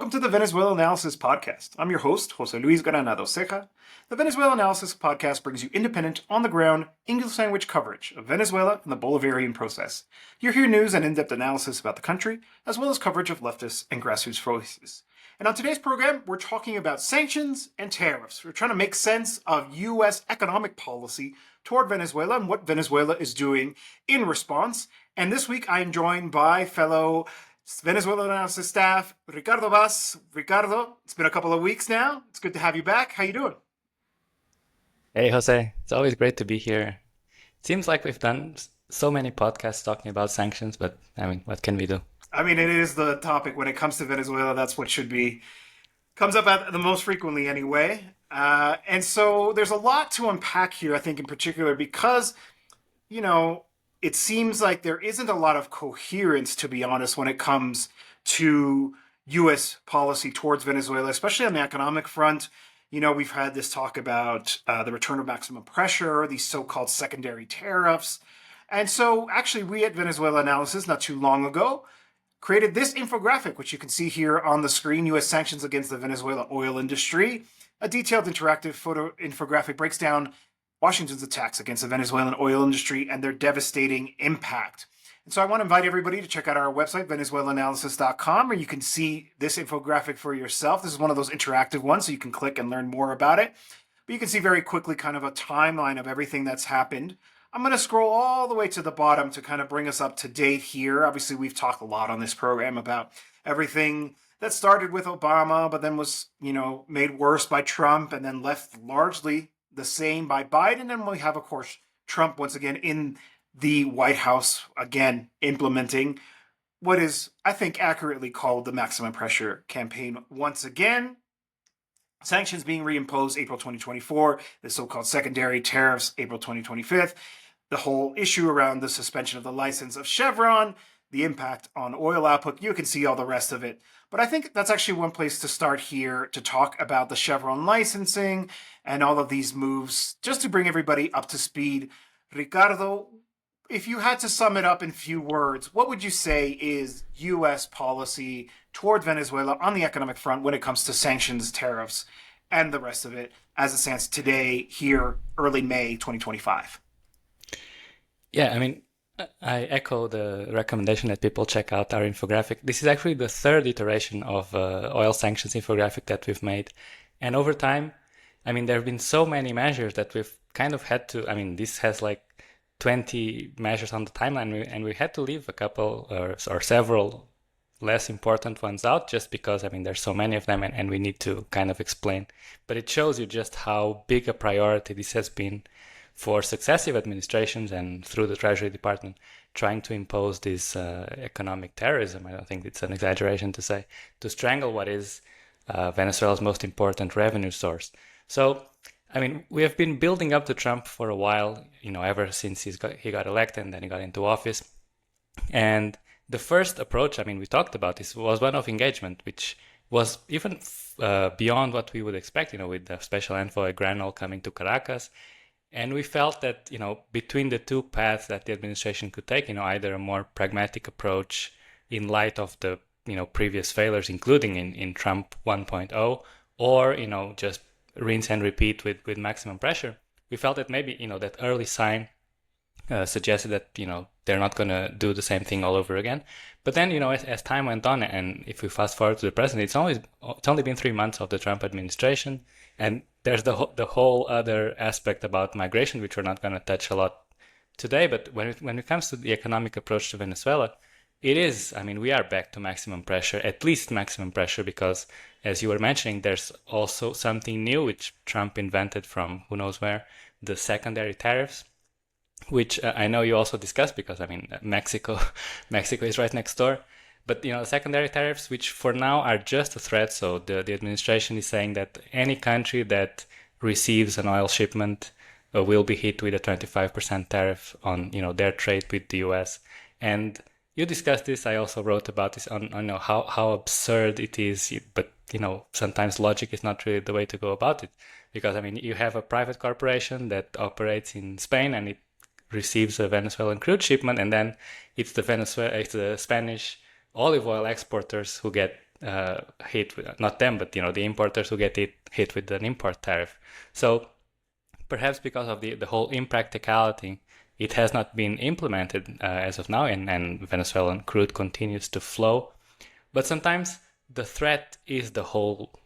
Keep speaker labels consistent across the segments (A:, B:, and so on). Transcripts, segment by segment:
A: Welcome to the Venezuelanalysis podcast. I'm your host, José Luis Granados Ceja. The Venezuelanalysis podcast brings you independent, on-the-ground, English-language coverage of Venezuela and the Bolivarian process. You'll hear news and in-depth analysis about the country, as well as coverage of leftists and grassroots voices. And on today's program, we're talking about sanctions and tariffs. We're trying to make sense of U.S. economic policy toward Venezuela and what Venezuela is doing in response. And this week, I am joined by fellow Venezuelanalysis staff, Ricardo Vaz. Ricardo, it's been a couple of weeks now. It's good to have you back. How you doing?
B: Hey, Jose. It's always great to be here. It seems like we've done so many podcasts talking about sanctions, but I mean, what can we do?
A: I mean, it is the topic when it comes to Venezuela. That's what should be, comes up at the most frequently anyway. And so there's a lot to unpack here, I think, in particular, because, you know, it seems like there isn't a lot of coherence, to be honest, when it comes to U.S. policy towards Venezuela, especially on the economic front. You know, we've had this talk about the return of maximum pressure, these so-called secondary tariffs. And so actually we at Venezuelanalysis not too long ago created this infographic, which you can see here on the screen, U.S. sanctions against the Venezuela oil industry. A detailed interactive photo infographic breaks down Washington's attacks against the Venezuelan oil industry and their devastating impact. And so I want to invite everybody to check out our website, Venezuelanalysis.com, where you can see this infographic for yourself. This is one of those interactive ones, so you can click and learn more about it. But you can see very quickly kind of a timeline of everything that's happened. I'm going to scroll all the way to the bottom to kind of bring us up to date here. Obviously, we've talked a lot on this program about everything that started with Obama, but then was, made worse by Trump and then left largely the same by Biden. And we have, of course, Trump once again in the White House, again, implementing what is, I think, accurately called the maximum pressure campaign once again. Sanctions being reimposed April 2024, the so-called secondary tariffs April 2025, the whole issue around the suspension of the license of Chevron, the impact on oil output. You can see all the rest of it. But I think that's actually one place to start here to talk about the Chevron licensing and all of these moves, just to bring everybody up to speed. Ricardo, if you had to sum it up in few words, what would you say is U.S. policy toward Venezuela on the economic front when it comes to sanctions, tariffs, and the rest of it as it stands today, here, early May 2025?
B: Yeah, I mean, I echo the recommendation that people check out our infographic. This is actually the third iteration of oil sanctions infographic that we've made. And over time, I mean, there have been so many measures that we've kind of had to, I mean, this has like 20 measures on the timeline, and we had to leave a couple or several less important ones out just because, I mean, there's so many of them and we need to kind of explain. But it shows you just how big a priority this has been for successive administrations and through the Treasury Department trying to impose this economic terrorism. I don't think it's an exaggeration to say, to strangle what is Venezuela's most important revenue source. So, I mean, we have been building up to Trump for a while, ever since he got elected and then he got into office. And the first approach, I mean, we talked about this, was one of engagement, which was even beyond what we would expect, with the special envoy Granol coming to Caracas. And we felt that, between the two paths that the administration could take, either a more pragmatic approach in light of the, previous failures, including in Trump 1.0, or, just rinse and repeat with maximum pressure. We felt that maybe, that early sign suggested that, they're not going to do the same thing all over again. But then, as time went on, and if we fast forward to the present, it's only been 3 months of the Trump administration. And there's the whole other aspect about migration, which we're not going to touch a lot today. But when it comes to the economic approach to Venezuela, it is, I mean, we are back to maximum pressure, at least maximum pressure, because as you were mentioning, there's also something new which Trump invented from who knows where, the secondary tariffs, which I know you also discussed because, I mean, Mexico is right next door. But, secondary tariffs, which for now are just a threat. So the administration is saying that any country that receives an oil shipment will be hit with a 25% tariff on, their trade with the US. And you discussed this. I also wrote about this on how absurd it is. But, sometimes logic is not really the way to go about it. Because, I mean, you have a private corporation that operates in Spain and it receives a Venezuelan crude shipment, and then it's the Spanish olive oil exporters who get hit with, not them, but the importers who get hit with an import tariff. So perhaps because of the whole impracticality, it has not been implemented as of now, and Venezuelan crude continues to flow. But sometimes the threat is the whole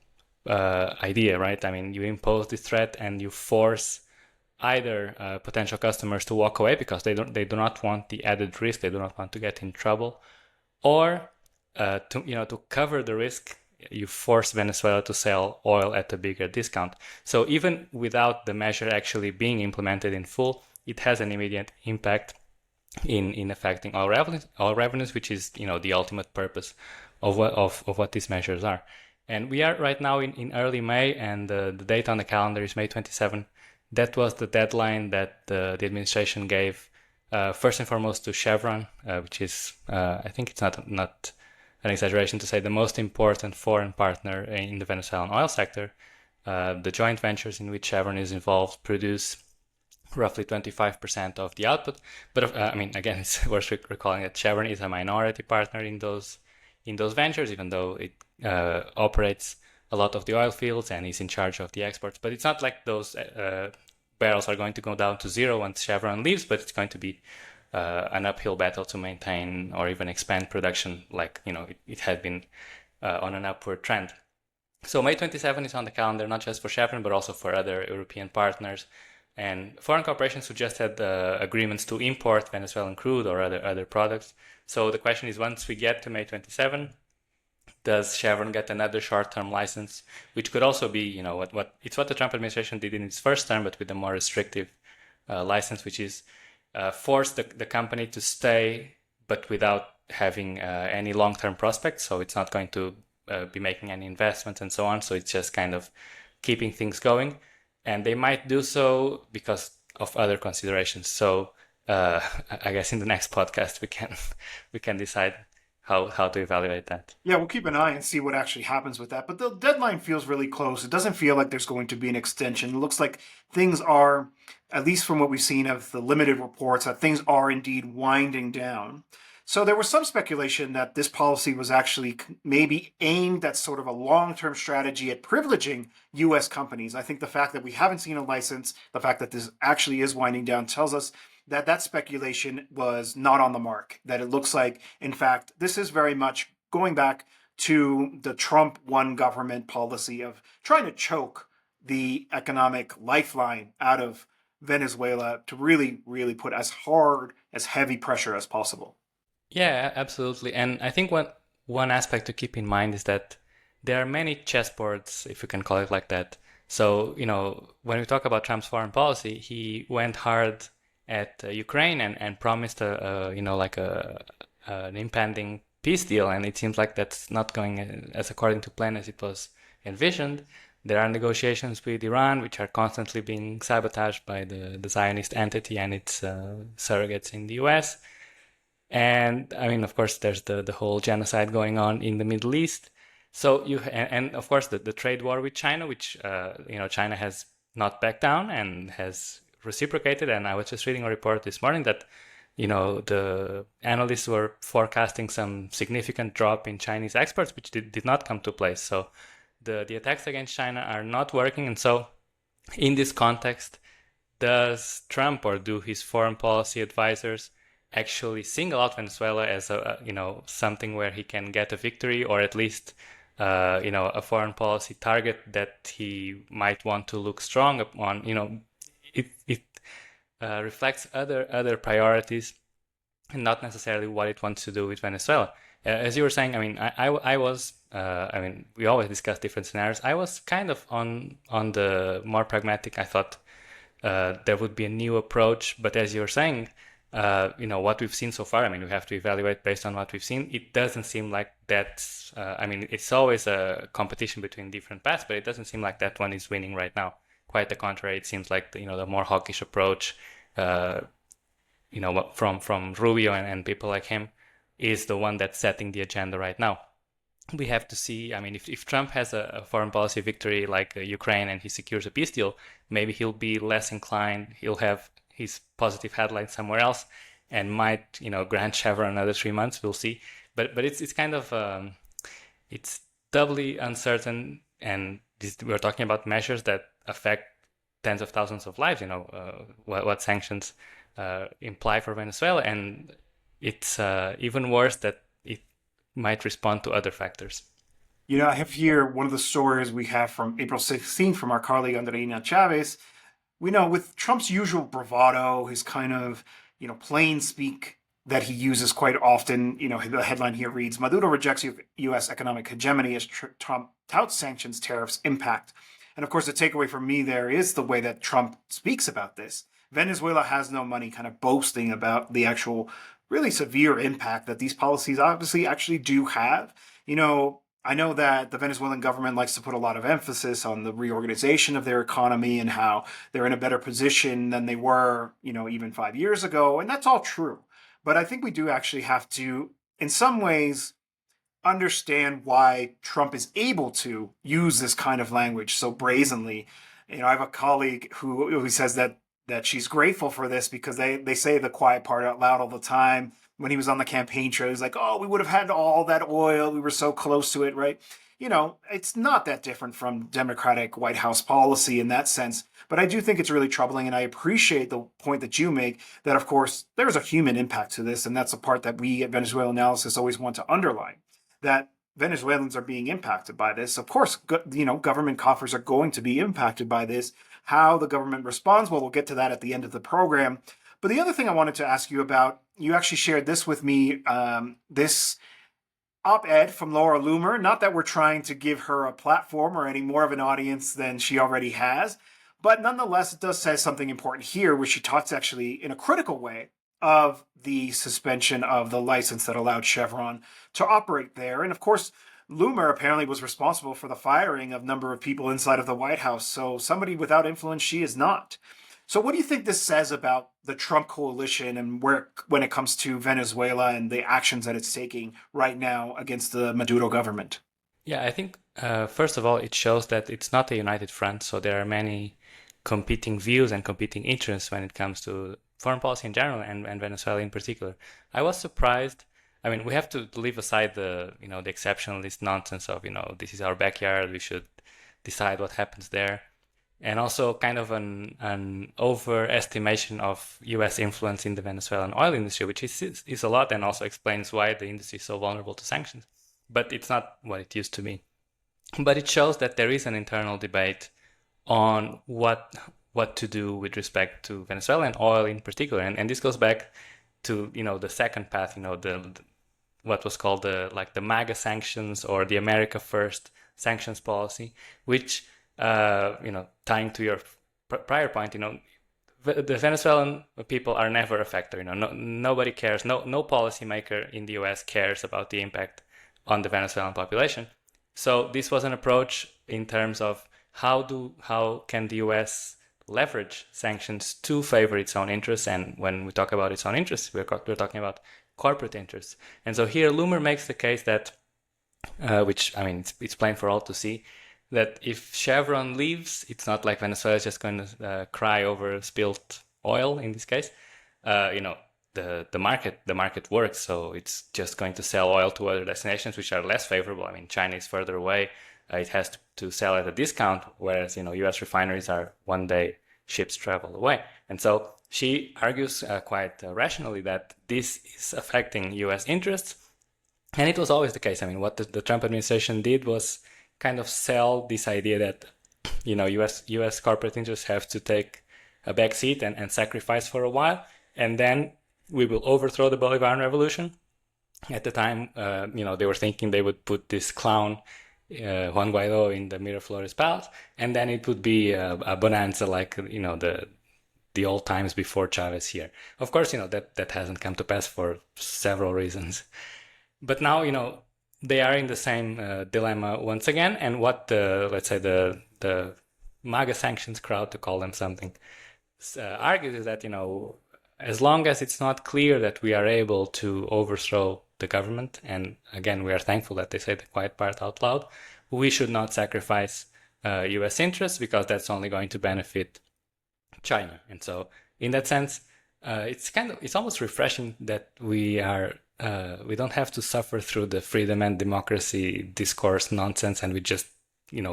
B: idea, right? I mean, you impose this threat and you force either potential customers to walk away because they do not want the added risk, they do not want to get in trouble, or to cover the risk, you force Venezuela to sell oil at a bigger discount. So even without the measure actually being implemented in full, it has an immediate impact in affecting oil revenues, which is the ultimate purpose of what these measures are. And we are right now in early May, and the date on the calendar is May 27. That was the deadline that the administration gave, first and foremost to Chevron, which is, I think it's not an exaggeration to say, the most important foreign partner in the Venezuelan oil sector. The joint ventures in which Chevron is involved produce roughly 25% of the output. But I mean, again, it's worth recalling that Chevron is a minority partner in those ventures, even though it operates a lot of the oil fields and is in charge of the exports. But it's not like those barrels are going to go down to zero once Chevron leaves, but it's going to be an uphill battle to maintain or even expand production, like it had been on an upward trend. So May 27 is on the calendar, not just for Chevron, but also for other European partners and foreign corporations who just had agreements to import Venezuelan crude or other products. So the question is, once we get to May 27, does Chevron get another short-term license, which could also be, what the Trump administration did in its first term, but with a more restrictive license, which is force the company to stay, but without having any long-term prospects. So it's not going to be making any investments and so on. So it's just kind of keeping things going. And they might do so because of other considerations. So I guess in the next podcast we can decide how to evaluate that.
A: Yeah, we'll keep an eye and see what actually happens with that. But the deadline feels really close. It doesn't feel like there's going to be an extension. It looks like things are, at least from what we've seen of the limited reports, that things are indeed winding down. So there was some speculation that this policy was actually maybe aimed at sort of a long-term strategy at privileging U.S. companies. I think the fact that we haven't seen a license, the fact that this actually is winding down, tells us that speculation was not on the mark, that it looks like, in fact, this is very much going back to the Trump one government policy of trying to choke the economic lifeline out of Venezuela to really, really put as hard, as heavy pressure as possible.
B: Yeah, absolutely. And I think one aspect to keep in mind is that there are many chessboards, if you can call it like that. So, when we talk about Trump's foreign policy, he went hard at Ukraine and promised an impending peace deal, and it seems like that's not going as according to plan as it was envisioned. There are negotiations with Iran, which are constantly being sabotaged by the Zionist entity and its surrogates in the US. And I mean, of course, there's the whole genocide going on in the Middle East. So and of course the trade war with China, which China has not backed down and has reciprocated. And I was just reading a report this morning that the analysts were forecasting some significant drop in Chinese exports, which did not come to place. So the attacks against China are not working. And so in this context, does Trump or do his foreign policy advisors actually single out Venezuela as something where he can get a victory, or at least a foreign policy target that he might want to look strong upon? It reflects other priorities and not necessarily what it wants to do with Venezuela. As you were saying, I mean, I was, we always discuss different scenarios. I was kind of on the more pragmatic. I thought there would be a new approach, but as you were saying, what we've seen so far, I mean, we have to evaluate based on what we've seen. It doesn't seem like that's, it's always a competition between different paths, but it doesn't seem like that one is winning right now. Quite the contrary. It seems like the more hawkish approach, from Rubio and people like him, is the one that's setting the agenda right now. We have to see. I mean, if Trump has a foreign policy victory like Ukraine and he secures a peace deal, maybe he'll be less inclined. He'll have his positive headline somewhere else, and might grant Chevron another 3 months. We'll see. But it's kind of it's doubly uncertain, and we're talking about measures that affect tens of thousands of lives. What sanctions imply for Venezuela, and it's even worse that it might respond to other factors.
A: I have here one of the stories we have from April 16th from our colleague Andreina Chavez. We know with Trump's usual bravado, his kind of, plain speak that he uses quite often, the headline here reads, Maduro rejects U.S. economic hegemony as Trump touts sanctions, tariffs, impact. And of course, the takeaway for me there is the way that Trump speaks about this. Venezuela has no money, kind of boasting about the actual really severe impact that these policies obviously actually do have. I know that the Venezuelan government likes to put a lot of emphasis on the reorganization of their economy and how they're in a better position than they were, even 5 years ago. And that's all true. But I think we do actually have to, in some ways, understand why Trump is able to use this kind of language so brazenly. I have a colleague who says that she's grateful for this because they say the quiet part out loud all the time. When he was on the campaign trail, he's like, oh, we would have had all that oil. We were so close to it, right? It's not that different from Democratic White House policy in that sense. But I do think it's really troubling. And I appreciate the point that you make that, of course, there's a human impact to this. And that's a part that we at Venezuelanalysis always want to underline, that Venezuelans are being impacted by this. Of course, government coffers are going to be impacted by this. How the government responds, well, we'll get to that at the end of the program. But the other thing I wanted to ask you about, you actually shared this with me, this op-ed from Laura Loomer. Not that we're trying to give her a platform or any more of an audience than she already has, but nonetheless, it does say something important here, where she talks actually in a critical way of the suspension of the license that allowed Chevron to operate there. And of course, Loomer apparently was responsible for the firing of a number of people inside of the White House. So somebody without influence she is not. So what do you think this says about the Trump coalition and when it comes to Venezuela and the actions that it's taking right now against the Maduro government?
B: Yeah, I think first of all, it shows that it's not a united front. So there are many competing views and competing interests when it comes to foreign policy in general and Venezuela in particular. I was surprised. I mean, we have to leave aside the exceptionalist nonsense of, this is our backyard, we should decide what happens there. And also kind of an overestimation of U.S. influence in the Venezuelan oil industry, which is a lot, and also explains why the industry is so vulnerable to sanctions. But it's not what it used to be. But it shows that there is an internal debate on what to do with respect to Venezuela and oil in particular. And this goes back to, the second path, what was called the MAGA sanctions or the America First sanctions policy, which tying to your prior point, the Venezuelan people are never a factor. Nobody cares. No policymaker in the U.S. cares about the impact on the Venezuelan population. So this was an approach in terms of how can the U.S. leverage sanctions to favor its own interests. And when we talk about its own interests, we're talking about corporate interests. And so here Loomer makes the case that, which it's plain for all to see, that if Chevron leaves, it's not like Venezuela is just going to cry over spilled oil in this case. The market works, so it's just going to sell oil to other destinations which are less favorable. China is further away. It has to sell at a discount, whereas U.S. refineries are one day ships travel away. And so she argues quite rationally that this is affecting U.S. interests, and it was always the case. What the Trump administration did was kind of sell this idea that U.S. corporate interests have to take a back seat and sacrifice for a while, and then we will overthrow the Bolivarian Revolution. At the time, they were thinking they would put this clown Juan Guaido in the Miraflores Palace, and then it would be a bonanza like the old times before Chavez here. Of course, that hasn't come to pass for several reasons. But now, they are in the same dilemma once again. And what let's say the MAGA sanctions crowd, to call them something, argues is that, as long as it's not clear that we are able to overthrow the government, and again, we are thankful that they say the quiet part out loud, we should not sacrifice U.S. interests, because that's only going to benefit China. And so in that sense, it's almost refreshing that we are we don't have to suffer through the freedom and democracy discourse nonsense, and we just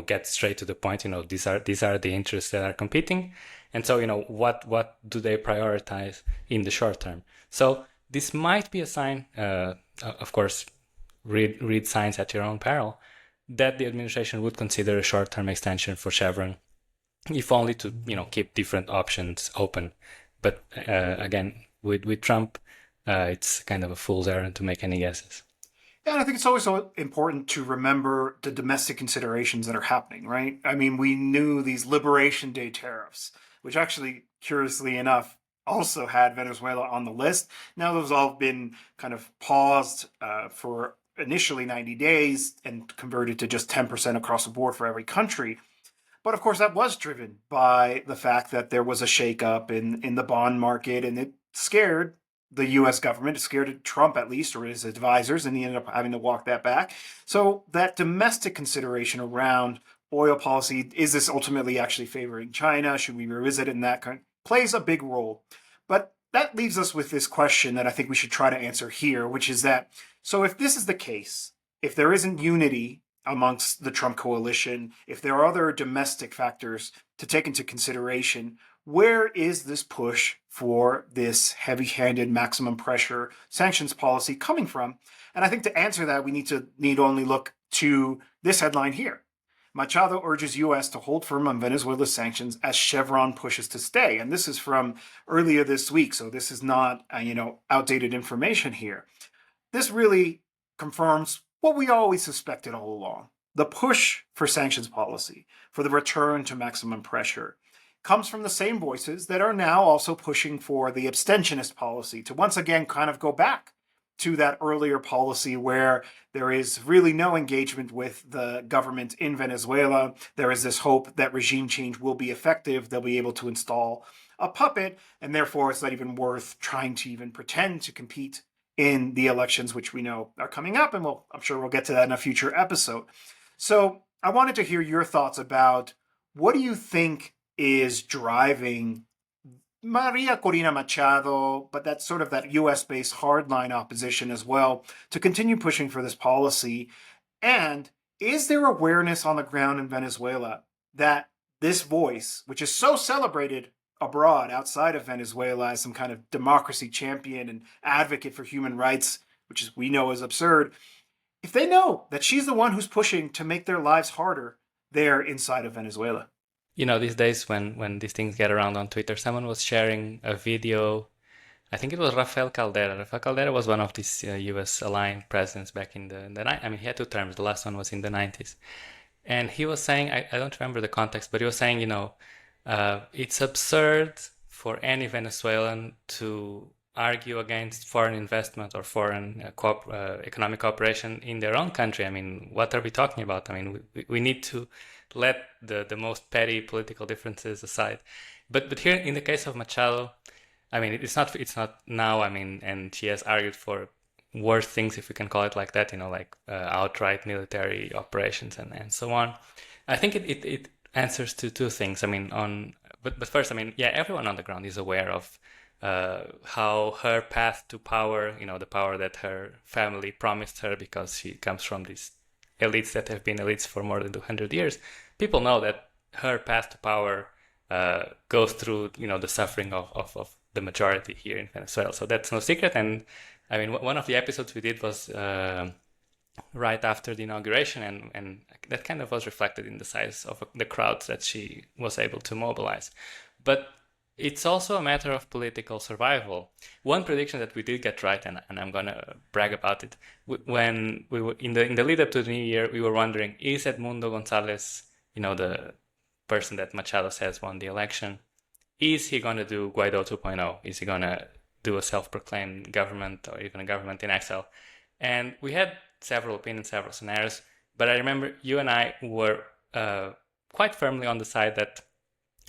B: get straight to the point. These are the interests that are competing, and so what do they prioritize in the short term? So this might be a sign, of course, read signs at your own peril, that the administration would consider a short-term extension for Chevron, if only to keep different options open. But again, with Trump, it's kind of a fool's errand to make any guesses.
A: Yeah, and I think it's always so important to remember the domestic considerations that are happening, right? I mean, we knew these Liberation Day tariffs, which actually, curiously enough, also had Venezuela on the list. Now those all been kind of paused for initially 90 days and converted to just 10% across the board for every country. But of course, that was driven by the fact that there was a shakeup in the bond market, and it scared the US government. It scared Trump, at least, or his advisors, and he ended up having to walk that back. So that domestic consideration around oil policy, is this ultimately actually favoring China? Should we revisit it in that kind? Plays a big role. But that leaves us with this question that I think we should try to answer here, which is that, so if this is the case, if there isn't unity amongst the Trump coalition, if there are other domestic factors to take into consideration, where is this push for this heavy-handed maximum pressure sanctions policy coming from? And I think to answer that, we need only look to this headline here. Machado urges U.S. to hold firm on Venezuela's sanctions as Chevron pushes to stay. And this is from earlier this week, so this is not outdated information here. This really confirms what we always suspected all along. The push for sanctions policy, for the return to maximum pressure, comes from the same voices that are now also pushing for the abstentionist policy, to once again kind of go back to that earlier policy where there is really no engagement with the government in Venezuela. There is this hope that regime change will be effective. They'll be able to install a puppet, and therefore it's not even worth trying to even pretend to compete in the elections, which we know are coming up, and I'm sure we'll get to that in a future episode. So I wanted to hear your thoughts about, what do you think is driving Maria Corina Machado, but that's sort of that US-based hardline opposition as well, to continue pushing for this policy? And is there awareness on the ground in Venezuela that this voice, which is so celebrated abroad, outside of Venezuela, as some kind of democracy champion and advocate for human rights, which we know is absurd, if they know that she's the one who's pushing to make their lives harder there inside of Venezuela?
B: These days when these things get around on Twitter, someone was sharing a video. I think it was Rafael Caldera. Rafael Caldera was one of these U.S. aligned presidents back in the I mean, he had two terms. The last one was in the 90s. And he was saying, I don't remember the context, but he was saying, it's absurd for any Venezuelan to argue against foreign investment or foreign economic cooperation in their own country. I mean, what are we talking about? I mean, we need to let the most petty political differences aside. But here, in the case of Machado, I mean, it's not now. I mean, and she has argued for worse things, if we can call it like that. Like outright military operations and so on. I think it answers to two things. I mean, but first, I mean, yeah, everyone on the ground is aware of how her path to power, the power that her family promised her, because she comes from these elites that have been elites for more than 200 years. People know that her path to power goes through, the suffering of the majority here in Venezuela. So that's no secret. And I mean, one of the episodes we did was right after the inauguration, and that kind of was reflected in the size of the crowds that she was able to mobilize. But it's also a matter of political survival. One prediction that we did get right, and I'm gonna brag about it, when we were in the lead up to the new year, we were wondering, is Edmundo Gonzalez, the person that Machado says won the election, is he gonna do Guaido 2.0? Is he gonna do a self-proclaimed government, or even a government in exile? And we had several opinions, several scenarios, but I remember you and I were quite firmly on the side that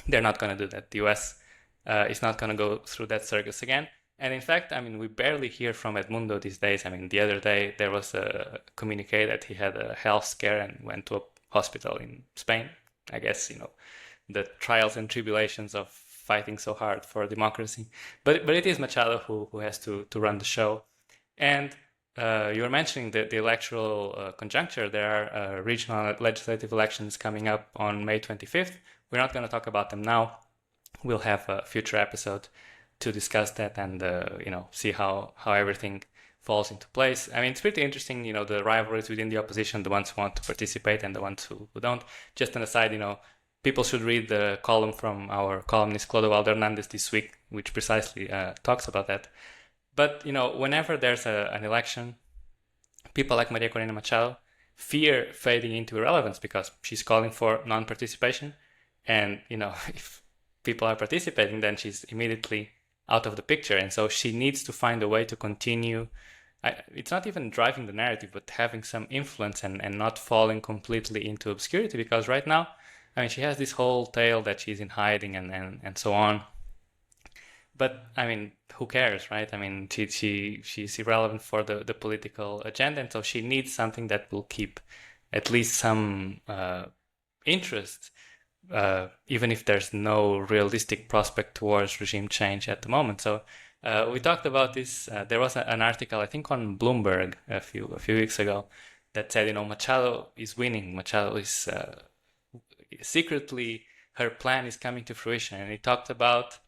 B: they're not gonna do that. The US is not going to go through that circus again. And in fact, I mean, we barely hear from Edmundo these days. I mean, the other day there was a communique that he had a health scare and went to a hospital in Spain. I guess, the trials and tribulations of fighting so hard for democracy. But it is Machado who has to run the show. And you were mentioning the electoral conjuncture. There are regional legislative elections coming up on May 25th. We're not going to talk about them now. We'll have a future episode to discuss that and see how everything falls into place. I mean, it's pretty interesting, the rivalries within the opposition, the ones who want to participate and the ones who don't. Just an aside, people should read the column from our columnist Clodovaldo Hernandez this week, which precisely talks about that. But whenever there's an election, people like Maria Corina Machado fear fading into irrelevance because she's calling for non-participation, and if people are participating, then she's immediately out of the picture, and so she needs to find a way to continue. It's not even driving the narrative, but having some influence and not falling completely into obscurity, because right now, I mean, she has this whole tale that she's in hiding and so on. But I mean, who cares, right? I mean, she's irrelevant for the political agenda, and so she needs something that will keep at least some interest, even if there's no realistic prospect towards regime change at the moment. So we talked about this. There was an article, I think, on Bloomberg a few weeks ago that said, Machado is winning. Machado is secretly, her plan is coming to fruition, and it talked about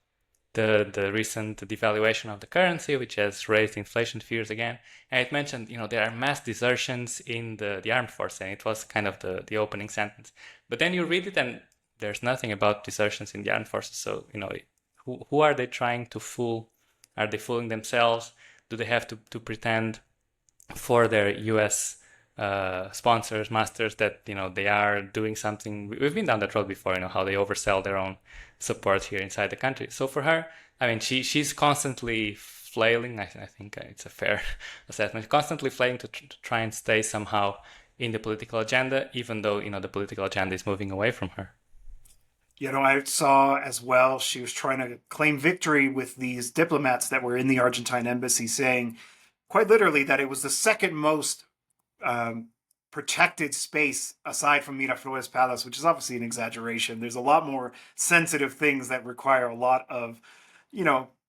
B: the recent devaluation of the currency, which has raised inflation fears again. And it mentioned, there are mass desertions in the armed force, and it was kind of the opening sentence. But then you read it, and there's nothing about desertions in the armed forces. So, who are they trying to fool? Are they fooling themselves? Do they have to pretend for their U.S. Sponsors, masters, that they are doing something? We've been down that road before. How they oversell their own support here inside the country. So for her, I mean, she's constantly flailing. I think it's a fair assessment. Constantly flailing to try and stay somehow in the political agenda, even though the political agenda is moving away from her.
A: I saw as well she was trying to claim victory with these diplomats that were in the Argentine embassy, saying quite literally that it was the second most protected space aside from Miraflores Palace, which is obviously an exaggeration. There's a lot more sensitive things that require a lot of,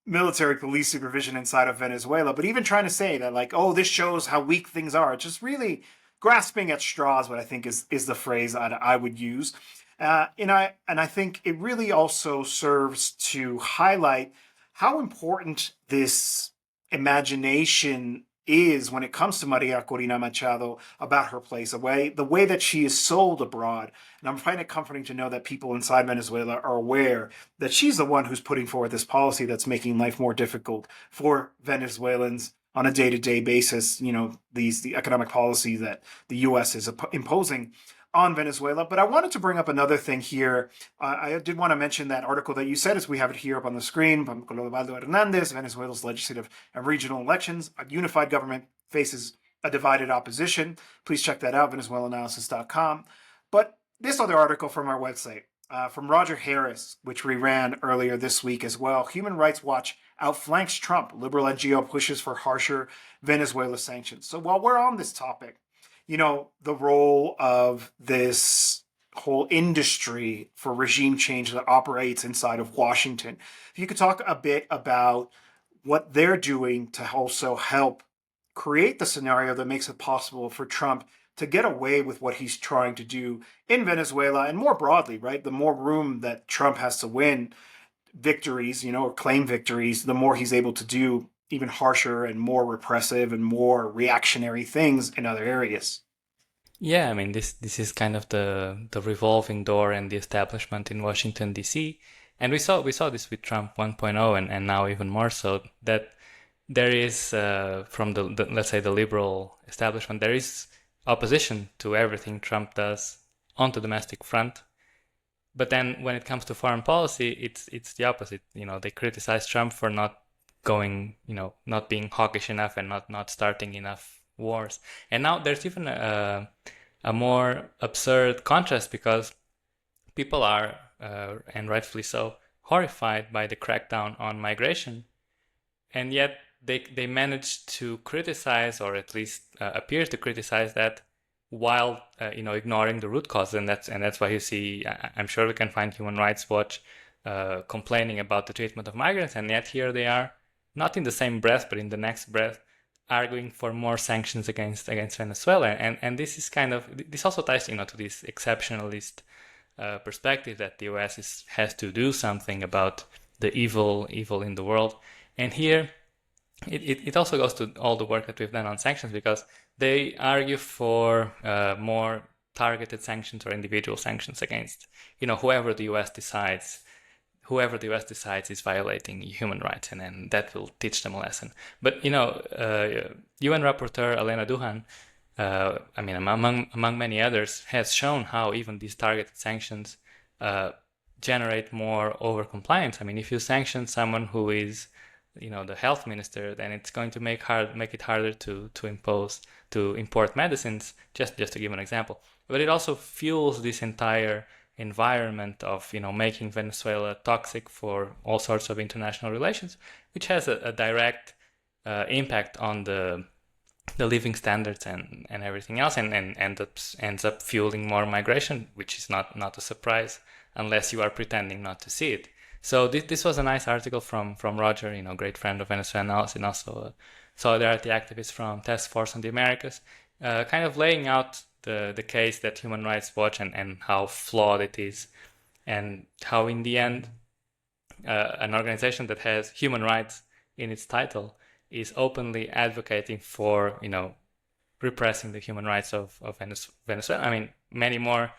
A: military police supervision inside of Venezuela. But even trying to say that, like, oh, this shows how weak things are, just really grasping at straws, what I think is the phrase I would use. And I think it really also serves to highlight how important this imagination is when it comes to Maria Corina Machado about her place away, the way that she is sold abroad. And I'm finding it comforting to know that people inside Venezuela are aware that she's the one who's putting forward this policy that's making life more difficult for Venezuelans on a day-to-day basis. The economic policy that the U.S. is imposing on Venezuela. But I wanted to bring up another thing here. I did want to mention that article that you said, as we have it here up on the screen, from Clodovaldo Hernandez, Venezuela's legislative and regional elections. A unified government faces a divided opposition. Please check that out, Venezuelanalysis.com. But this other article from our website, from Roger Harris, which we ran earlier this week as well. Human Rights Watch outflanks Trump. Liberal NGO pushes for harsher Venezuela sanctions. So while we're on this topic, the role of this whole industry for regime change that operates inside of Washington. If you could talk a bit about what they're doing to also help create the scenario that makes it possible for Trump to get away with what he's trying to do in Venezuela, and more broadly, right? The more room that Trump has to win victories, or claim victories, the more he's able to do even harsher and more repressive and more reactionary things in other areas.
B: Yeah, I mean, this is kind of the revolving door and the establishment in Washington, D.C. And we saw this with Trump 1.0 and now even more so, that there is, from the let's say the liberal establishment, there is opposition to everything Trump does on the domestic front. But then when it comes to foreign policy, it's the opposite. They criticize Trump for not going, not being hawkish enough and not starting enough wars. And now there's even a more absurd contrast, because people are, and rightfully so, horrified by the crackdown on migration, and yet they manage to criticize, or at least appear to criticize that, while ignoring the root cause. And that's why you see, I'm sure we can find Human Rights Watch complaining about the treatment of migrants, and yet here they are, not in the same breath, but in the next breath, arguing for more sanctions against Venezuela, and this is kind of, this also ties to this exceptionalist perspective that the US has to do something about the evil in the world. And here it also goes to all the work that we've done on sanctions, because they argue for more targeted sanctions or individual sanctions against whoever the US decides is violating human rights, and then that will teach them a lesson. But UN rapporteur Elena Duhan, among many others, has shown how even these targeted sanctions generate more overcompliance. I mean, if you sanction someone who is the health minister, then it's going to make it harder to import medicines, just to give an example. But it also fuels this entire environment of making Venezuela toxic for all sorts of international relations, which has a direct impact on the living standards and everything else, and ends up fueling more migration, which is not a surprise unless you are pretending not to see it. So this was a nice article from Roger, great friend of Venezuelanalysis, and also a solidarity activist from Task Force on the Americas, kind of laying out the case that Human Rights Watch and how flawed it is, and how in the end an organization that has human rights in its title is openly advocating for repressing the human rights of Venezuela. I mean, many more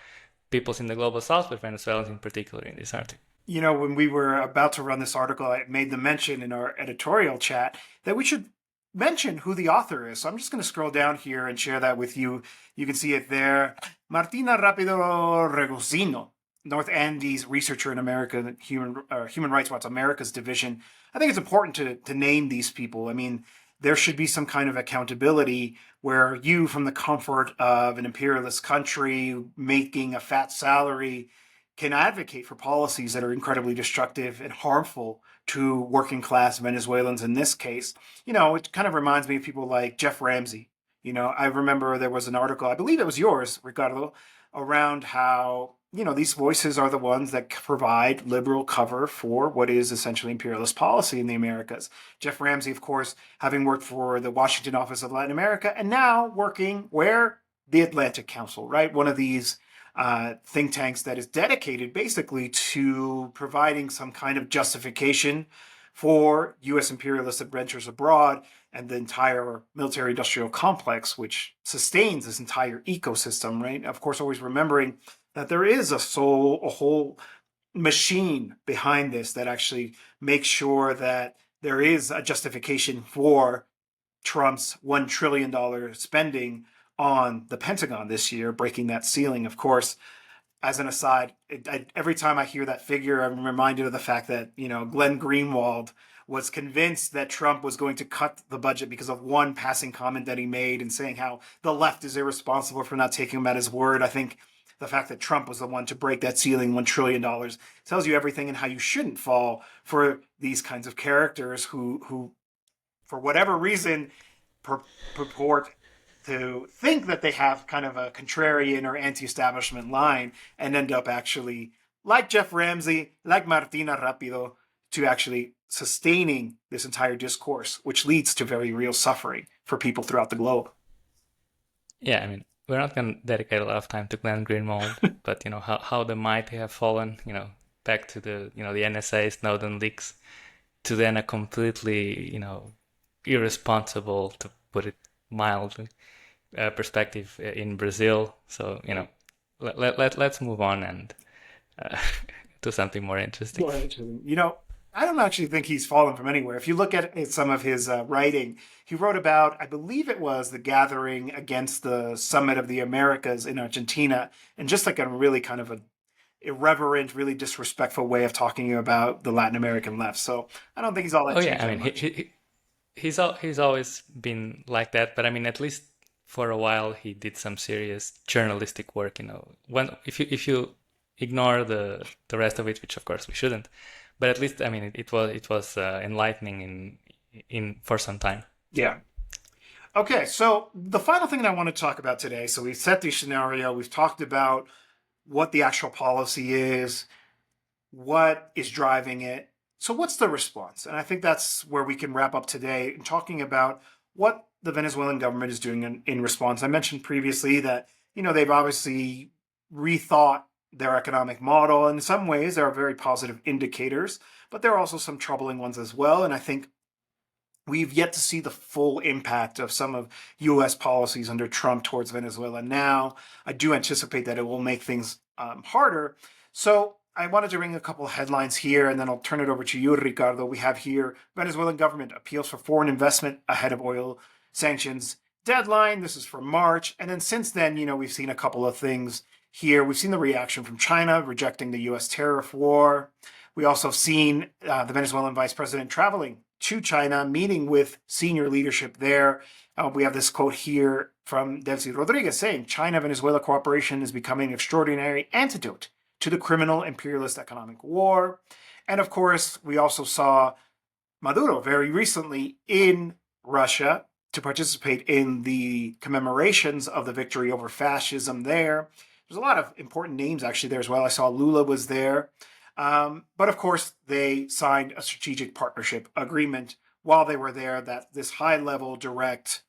B: peoples in the global south, but Venezuelans in particular, in this article.
A: When we were about to run this article, I made the mention in our editorial chat that we should mention who the author is. So I'm just going to scroll down here and share that with you. You can see it there. Martina Rapido Regosino, North Andes researcher in America, Human Rights Watch America's division. I think it's important to name these people. I mean, there should be some kind of accountability where you, from the comfort of an imperialist country making a fat salary, can advocate for policies that are incredibly destructive and harmful to working class Venezuelans in this case. It kind of reminds me of people like Jeff Ramsey. I remember there was an article, I believe it was yours, Ricardo, around how, these voices are the ones that provide liberal cover for what is essentially imperialist policy in the Americas. Jeff Ramsey, of course, having worked for the Washington Office of Latin America, and now working where? The Atlantic Council, right? One of these think tanks that is dedicated basically to providing some kind of justification for U.S. imperialist adventures abroad and the entire military-industrial complex, which sustains this entire ecosystem, right? Of course, always remembering that there is a whole machine behind this that actually makes sure that there is a justification for Trump's $1 trillion spending on the Pentagon this year, breaking that ceiling. Of course, as an aside, every time I hear that figure, I'm reminded of the fact that, Glenn Greenwald was convinced that Trump was going to cut the budget because of one passing comment that he made and saying how the left is irresponsible for not taking him at his word. I think the fact that Trump was the one to break that ceiling, $1 trillion, tells you everything and how you shouldn't fall for these kinds of characters who for whatever reason, purport to think that they have kind of a contrarian or anti-establishment line and end up actually, like Jeff Ramsey, like Martina Rapido, to actually sustaining this entire discourse, which leads to very real suffering for people throughout the globe.
B: Yeah, I mean, we're not going to dedicate a lot of time to Glenn Greenwald, but how the mighty have fallen, back to the the NSA Snowden leaks, to then a completely irresponsible, to put it mildly, perspective in Brazil. So let's move on and do something more interesting.
A: I don't actually think he's fallen from anywhere. If you look at some of his writing, he wrote about, I believe it was the gathering against the Summit of the Americas in Argentina, and just like a really kind of a irreverent, really disrespectful way of talking about the Latin American left. So I don't think he's all that changed.
B: I mean, he's always been like that, but I mean, at least for a while he did some serious journalistic work. When if you ignore the rest of it, which of course we shouldn't, but at least I mean it was enlightening in for some time.
A: Yeah. Okay, so the final thing that I want to talk about today. So we've set the scenario. We've talked about what the actual policy is, what is driving it. So what's the response? And I think that's where we can wrap up today in talking about what the Venezuelan government is doing in response. I mentioned previously that, they've obviously rethought their economic model. In some ways, there are very positive indicators, but there are also some troubling ones as well. And I think we've yet to see the full impact of some of U.S. policies under Trump towards Venezuela now. I do anticipate that it will make things harder. So I wanted to bring a couple of headlines here, and then I'll turn it over to you, Ricardo. We have here Venezuelan government appeals for foreign investment ahead of oil sanctions deadline. This is for March. And then since then, we've seen a couple of things here. We've seen the reaction from China rejecting the U.S. tariff war. We also have seen the Venezuelan vice president traveling to China, meeting with senior leadership there. We have this quote here from Delcy Rodriguez saying, China-Venezuela cooperation is becoming an extraordinary antidote to the criminal imperialist economic war. And of course, we also saw Maduro very recently in Russia to participate in the commemorations of the victory over fascism there. There's a lot of important names actually there as well. I saw Lula was there. But of course, they signed a strategic partnership agreement while they were there, that this high-level direct,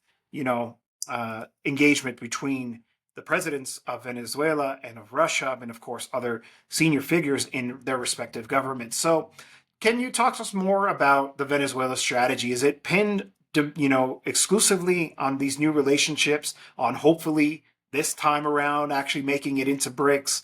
A: engagement between the presidents of Venezuela and of Russia, and of course, other senior figures in their respective governments. So can you talk to us more about the Venezuela strategy? Is it pinned, exclusively on these new relationships, on hopefully this time around actually making it into BRICS,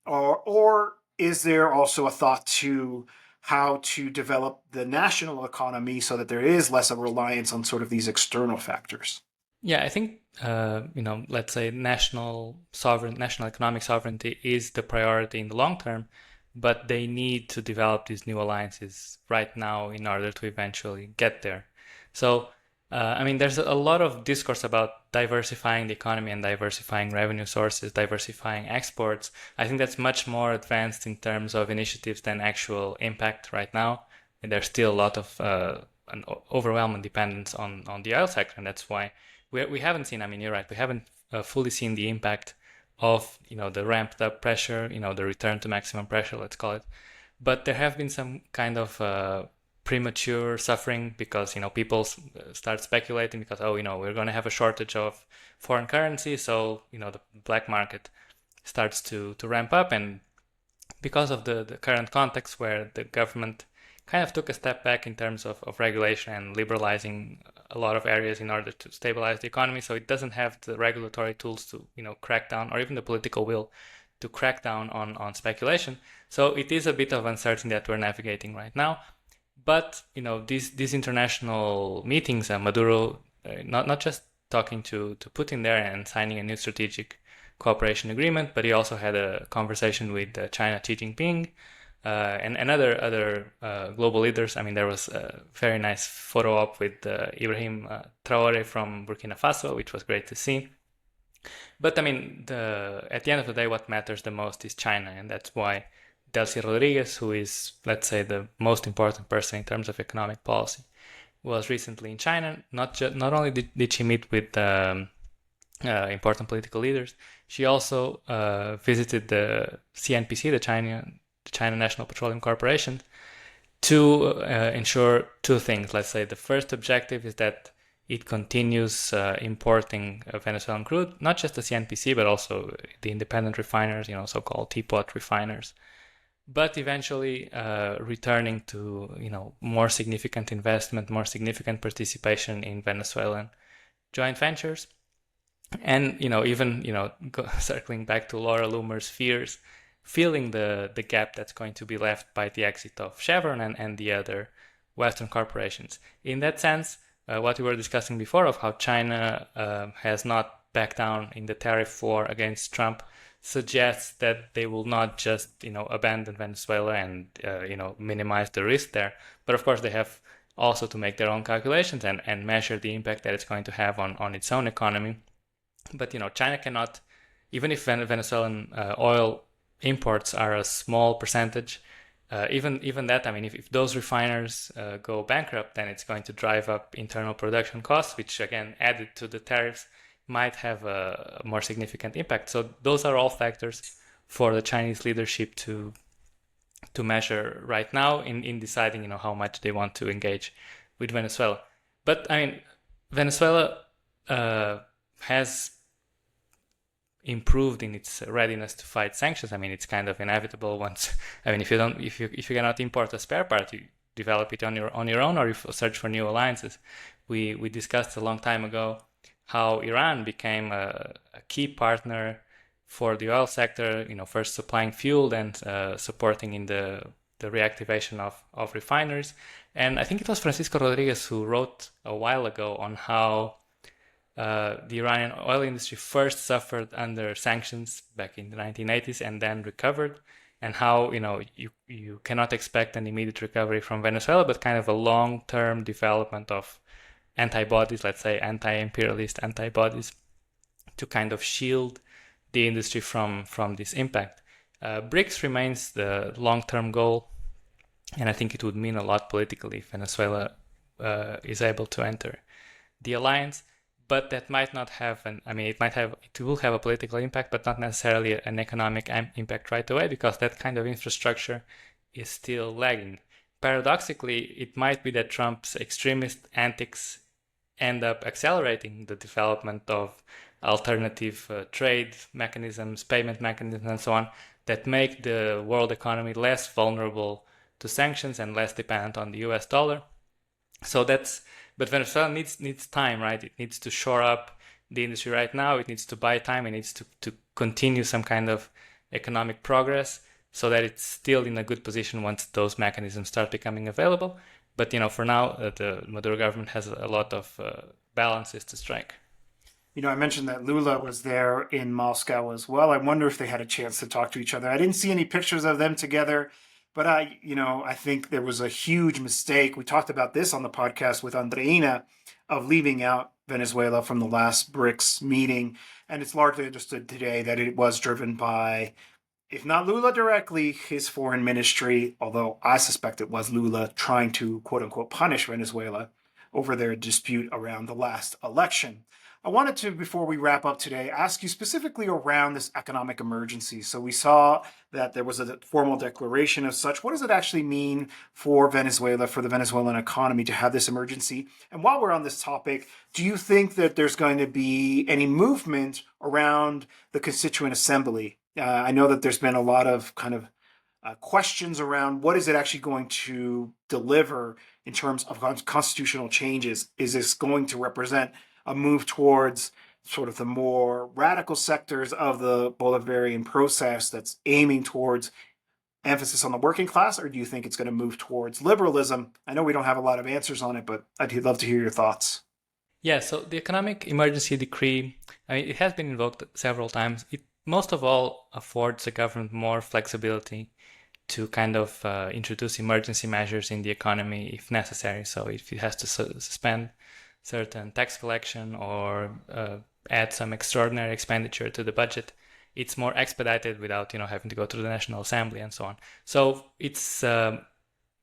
A: or is there also a thought to how to develop the national economy so that there is less of a reliance on sort of these external factors?
B: Yeah, I think, let's say national economic sovereignty is the priority in the long term, but they need to develop these new alliances right now in order to eventually get there. So, there's a lot of discourse about diversifying the economy and diversifying revenue sources, diversifying exports. I think that's much more advanced in terms of initiatives than actual impact right now. And there's still a lot of an overwhelming dependence on the oil sector, and that's why we haven't seen. You're right. We haven't fully seen the impact of the ramped up pressure, the return to maximum pressure, let's call it. But there have been some kind of premature suffering because people start speculating because we're going to have a shortage of foreign currency, so the black market starts to ramp up, and because of the current context where the government kind of took a step back in terms of regulation and liberalizing a lot of areas in order to stabilize the economy, so it doesn't have the regulatory tools to crack down, or even the political will to crack down on speculation. So it is a bit of uncertainty that we're navigating right now. But these international meetings, Maduro not just talking to Putin there and signing a new strategic cooperation agreement, but he also had a conversation with China Xi Jinping and other global leaders. There was a very nice photo op with Ibrahim Traore from Burkina Faso, which was great to see. But at the end of the day, what matters the most is China, and that's why Delcy Rodriguez, who is, let's say, the most important person in terms of economic policy, was recently in China. Not only did she meet with important political leaders, she also visited the CNPC, the China National Petroleum Corporation, to ensure two things. Let's say the first objective is that it continues importing Venezuelan crude, not just the CNPC, but also the independent refiners, so-called teapot refiners, but eventually returning to more significant investment, more significant participation in Venezuelan joint ventures, and even circling back to Laura Loomer's fears, filling the gap that's going to be left by the exit of Chevron and the other Western corporations. In that sense, what we were discussing before of how China has not backed down in the tariff war against Trump suggests that they will not just abandon Venezuela and minimize the risk there, but of course they have also to make their own calculations and measure the impact that it's going to have on its own economy. But China cannot, even if Venezuelan oil imports are a small percentage, even that, if those refiners go bankrupt, then it's going to drive up internal production costs, which again, added to the tariffs, might have a more significant impact. So those are all factors for the Chinese leadership to measure right now in deciding how much they want to engage with Venezuela. But Venezuela has improved in its readiness to fight sanctions. I mean, it's kind of inevitable once. I mean, if you cannot import a spare part, you develop it on your own, or you search for new alliances. We discussed a long time ago how Iran became a key partner for the oil sector. First supplying fuel, then supporting in the reactivation of refineries. And I think it was Francisco Rodriguez who wrote a while ago on how the Iranian oil industry first suffered under sanctions back in the 1980s and then recovered, and how you cannot expect an immediate recovery from Venezuela, but kind of a long-term development of antibodies, let's say anti-imperialist antibodies, to kind of shield the industry from this impact. BRICS remains the long-term goal, and I think it would mean a lot politically if Venezuela is able to enter the alliance. But that might not have it will have a political impact, but not necessarily an economic impact right away, because that kind of infrastructure is still lagging. Paradoxically, it might be that Trump's extremist antics end up accelerating the development of alternative trade mechanisms, payment mechanisms, and so on, that make the world economy less vulnerable to sanctions and less dependent on the US dollar. But Venezuela needs time, right? It needs to shore up the industry right now. It needs to buy time. It needs to continue some kind of economic progress so that it's still in a good position once those mechanisms start becoming available. But for now, the Maduro government has a lot of balances to strike.
A: I mentioned that Lula was there in Moscow as well. I wonder if they had a chance to talk to each other. I didn't see any pictures of them together. But I think there was a huge mistake. We talked about this on the podcast with Andreina, of leaving out Venezuela from the last BRICS meeting. And it's largely understood today that it was driven by, if not Lula directly, his foreign ministry, although I suspect it was Lula trying to, quote unquote, punish Venezuela over their dispute around the last election. I wanted to, before we wrap up today, ask you specifically around this economic emergency. So we saw that there was a formal declaration of such. What does it actually mean for Venezuela, for the Venezuelan economy, to have this emergency? And while we're on this topic, do you think that there's going to be any movement around the Constituent Assembly? I know that there's been a lot of kind of questions around what is it actually going to deliver in terms of constitutional changes. Is this going to represent a move towards sort of the more radical sectors of the Bolivarian process that's aiming towards emphasis on the working class, or do you think it's going to move towards liberalism? I know we don't have a lot of answers on it, but I'd love to hear your thoughts.
B: Yeah, so the economic emergency decree, it has been invoked several times. It most of all affords the government more flexibility to kind of introduce emergency measures in the economy if necessary. So if it has to suspend certain tax collection or add some extraordinary expenditure to the budget, it's more expedited without having to go through the National Assembly and so on. So it's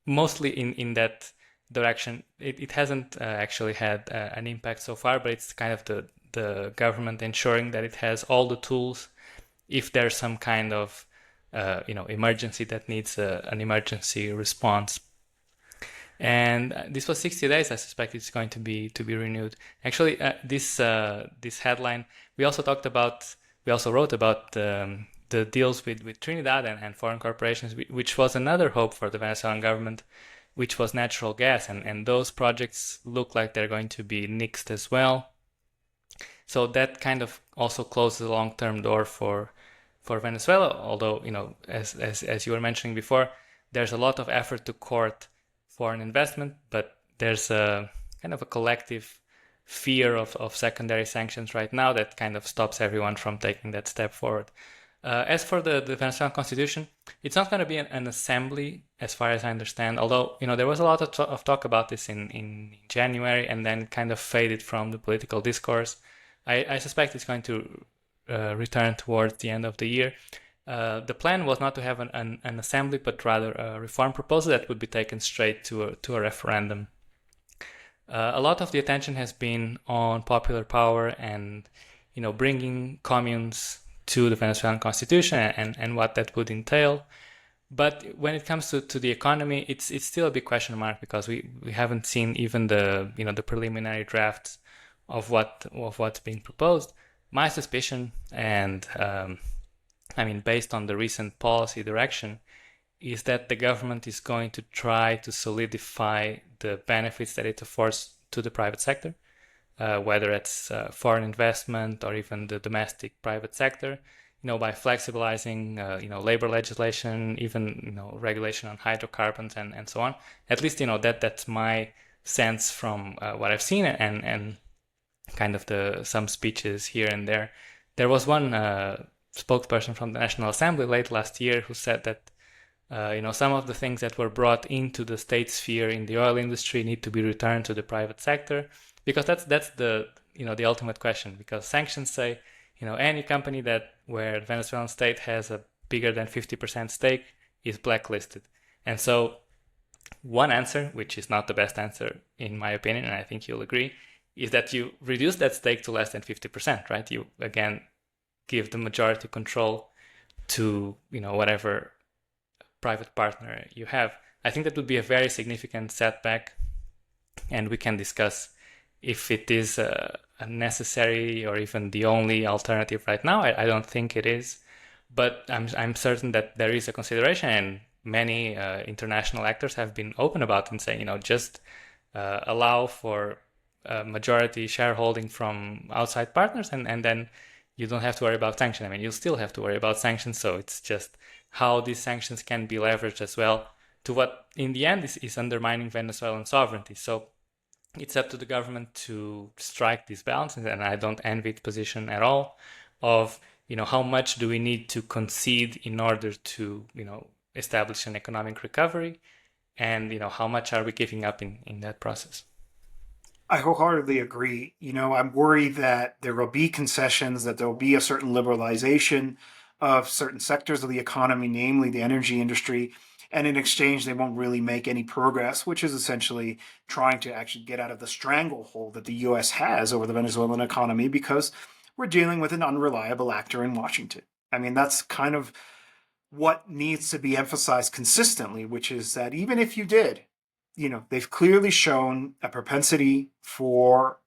B: mostly in that direction. It hasn't actually had an impact so far, but it's kind of the government ensuring that it has all the tools if there's some kind of emergency that needs an emergency response. And this was 60 days. I suspect it's going to be renewed. Actually, this headline we also wrote about the deals with Trinidad and foreign corporations, which was another hope for the Venezuelan government, which was natural gas, and those projects look like they're going to be nixed as well. So that kind of also closes the long-term door for Venezuela. Although as you were mentioning before, there's a lot of effort to court foreign investment, but there's a kind of a collective fear of secondary sanctions right now that kind of stops everyone from taking that step forward. As for the Venezuelan constitution, it's not going to be an assembly, as far as I understand, although there was a lot of talk about this in January and then kind of faded from the political discourse. I suspect it's going to return towards the end of the year. The plan was not to have an assembly, but rather a reform proposal that would be taken straight to a referendum. A lot of the attention has been on popular power and bringing communes to the Venezuelan constitution and what that would entail. But when it comes to the economy, it's still a big question mark, because we haven't seen even the preliminary drafts of what's being proposed. My suspicion, and I mean, based on the recent policy direction, is that the government is going to try to solidify the benefits that it affords to the private sector, whether it's foreign investment or even the domestic private sector, by flexibilizing, labor legislation, even, regulation on hydrocarbons and so on. At least, that's my sense from what I've seen and kind of some speeches here and there. There was one spokesperson from the National Assembly late last year who said that some of the things that were brought into the state sphere in the oil industry need to be returned to the private sector, because that's the the ultimate question. Because sanctions say, any company where the Venezuelan state has a bigger than 50% stake is blacklisted. And so one answer, which is not the best answer in my opinion, and I think you'll agree, is that you reduce that stake to less than 50%, right? You again give the majority control to whatever private partner you have. I think that would be a very significant setback, and we can discuss if it is a necessary or even the only alternative right now. I don't think it is, but I'm certain that there is a consideration, and many international actors have been open about it and saying, just allow for majority shareholding from outside partners, and then you don't have to worry about sanctions. I mean, you still have to worry about sanctions, so it's just how these sanctions can be leveraged as well to what in the end is undermining Venezuelan sovereignty. So it's up to the government to strike these balances, and I don't envy the position at all of, how much do we need to concede in order to, establish an economic recovery, and, how much are we giving up in that process?
A: I wholeheartedly agree. I'm worried that there will be concessions, that there will be a certain liberalization of certain sectors of the economy, namely the energy industry, and in exchange, they won't really make any progress, which is essentially trying to actually get out of the stranglehold that the US has over the Venezuelan economy, because we're dealing with an unreliable actor in Washington. I mean, that's kind of what needs to be emphasized consistently, which is that even if you did, they've clearly shown a propensity for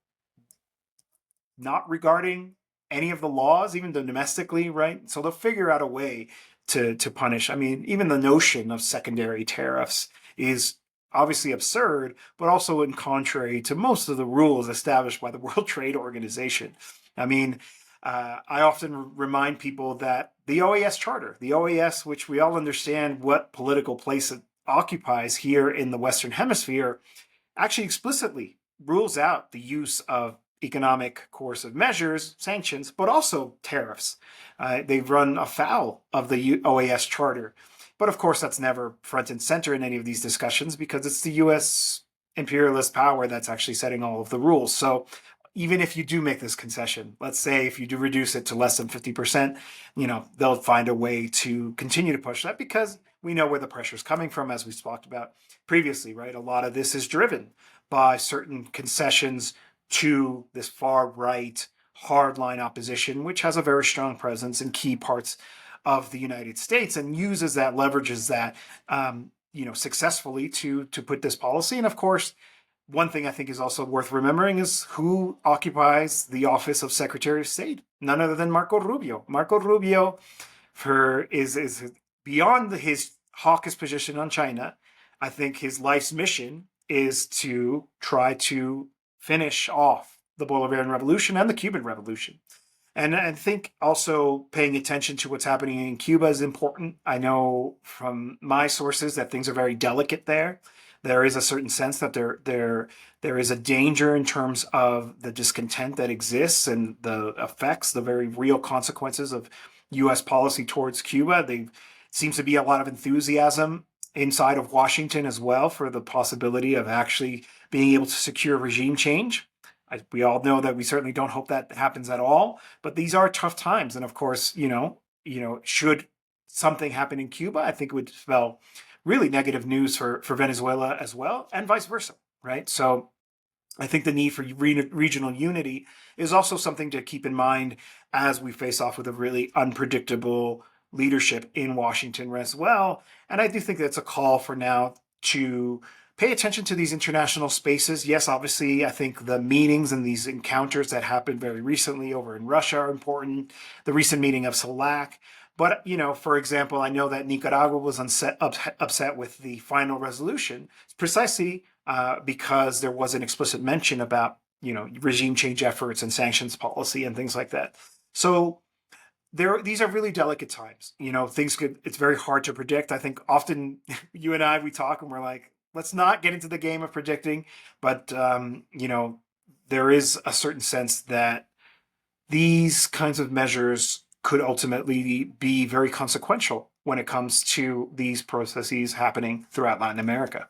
A: not regarding any of the laws, even domestically, right? So they'll figure out a way to punish. I mean, even the notion of secondary tariffs is obviously absurd, but also in contrary to most of the rules established by the World Trade Organization. I mean, I often remind people that the OAS Charter, the OAS, which we all understand what political place it occupies here in the Western Hemisphere, actually explicitly rules out the use of economic coercive measures, sanctions, but also tariffs. They've run afoul of the OAS Charter. But of course, that's never front and center in any of these discussions, because it's the US imperialist power that's actually setting all of the rules. So even if you do make this concession, let's say if you do reduce it to less than 50%, they'll find a way to continue to push that, because we know where the pressure is coming from, as we talked about previously, right? A lot of this is driven by certain concessions to this far right hardline opposition, which has a very strong presence in key parts of the United States and uses that, leverages that, successfully to put this policy. And of course, one thing I think is also worth remembering is who occupies the office of Secretary of State. None other than Marco Rubio. Marco Rubio is beyond his hawkish position on China. I think his life's mission is to try to finish off the Bolivarian Revolution and the Cuban Revolution. And I think also paying attention to what's happening in Cuba is important. I know from my sources that things are very delicate there. There is a certain sense that there is a danger in terms of the discontent that exists and the effects, the very real consequences of U.S. policy towards Cuba. There seems to be a lot of enthusiasm inside of Washington as well for the possibility of actually being able to secure regime change. We all know that we certainly don't hope that happens at all, but these are tough times. And of course, should something happen in Cuba, I think it would spell really negative news for Venezuela as well, and vice versa, right? So I think the need for regional unity is also something to keep in mind as we face off with a really unpredictable leadership in Washington as well. And I do think that's a call for now to pay attention to these international spaces. Yes, obviously, I think the meetings and these encounters that happened very recently over in Russia are important. The recent meeting of SELAC. But, for example, I know that Nicaragua was upset with the final resolution precisely because there was an explicit mention about, regime change efforts and sanctions policy and things like that. So these are really delicate times. It's very hard to predict. I think often you and I, we talk and we're like, let's not get into the game of predicting. But, there is a certain sense that these kinds of measures could ultimately be very consequential when it comes to these processes happening throughout Latin America.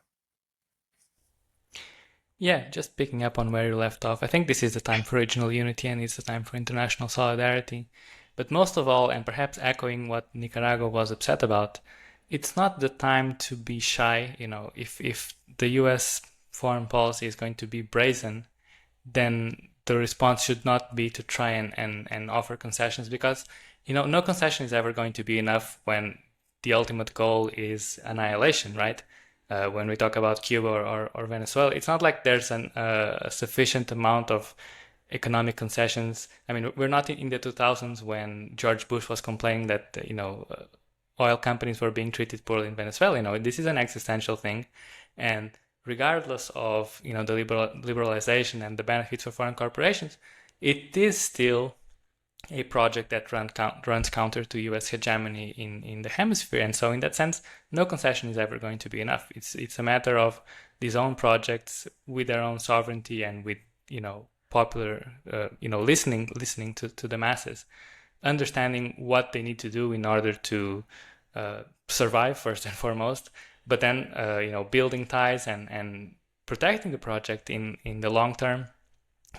B: Yeah, just picking up on where you left off, I think this is the time for regional unity and it's the time for international solidarity. But most of all, and perhaps echoing what Nicaragua was upset about, it's not the time to be shy. If the US foreign policy is going to be brazen, then the response should not be to try and offer concessions because, no concession is ever going to be enough when the ultimate goal is annihilation, right? When we talk about Cuba or Venezuela, it's not like there's a sufficient amount of economic concessions. I mean, we're not in the 2000s when George Bush was complaining that, oil companies were being treated poorly in Venezuela. This is an existential thing. And regardless of, the liberalization and the benefits for foreign corporations, it is still a project that runs counter to US hegemony in the hemisphere. And so in that sense, no concession is ever going to be enough. It's a matter of these own projects with their own sovereignty and with, popular, listening to the masses, understanding what they need to do in order to survive first and foremost, but then, building ties and protecting the project in the long term,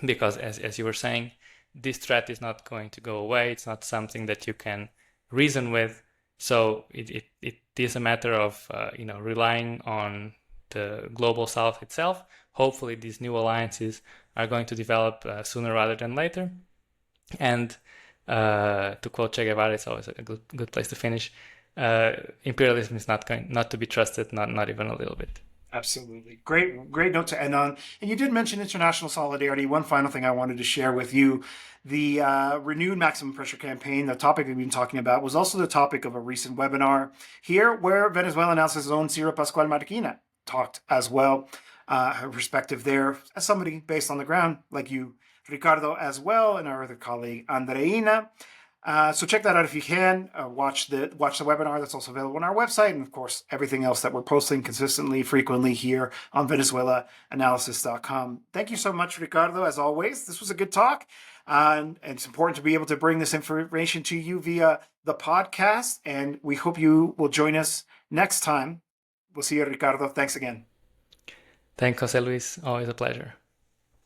B: because as you were saying, this threat is not going to go away. It's not something that you can reason with. So it is a matter of, relying on the global South itself. Hopefully these new alliances are going to develop sooner rather than later. And to quote Che Guevara, it's always a good place to finish. Imperialism is not to be trusted, not even a little bit.
A: Absolutely. Great note to end on. And you did mention international solidarity. One final thing I wanted to share with you. The renewed maximum pressure campaign, the topic we've been talking about, was also the topic of a recent webinar here where Venezuelanalysis' own Cira Pascual Marquina talked as well. Her perspective there as somebody based on the ground like you, Ricardo, as well, and our other colleague, Andreina. So check that out if you can. Watch the webinar that's also available on our website, and of course everything else that we're posting consistently, frequently here on Venezuelanalysis.com. Thank you so much, Ricardo. As always, this was a good talk, and it's important to be able to bring this information to you via the podcast. And we hope you will join us next time. We'll see you, Ricardo. Thanks again.
B: Thanks, José Luis. Always a pleasure.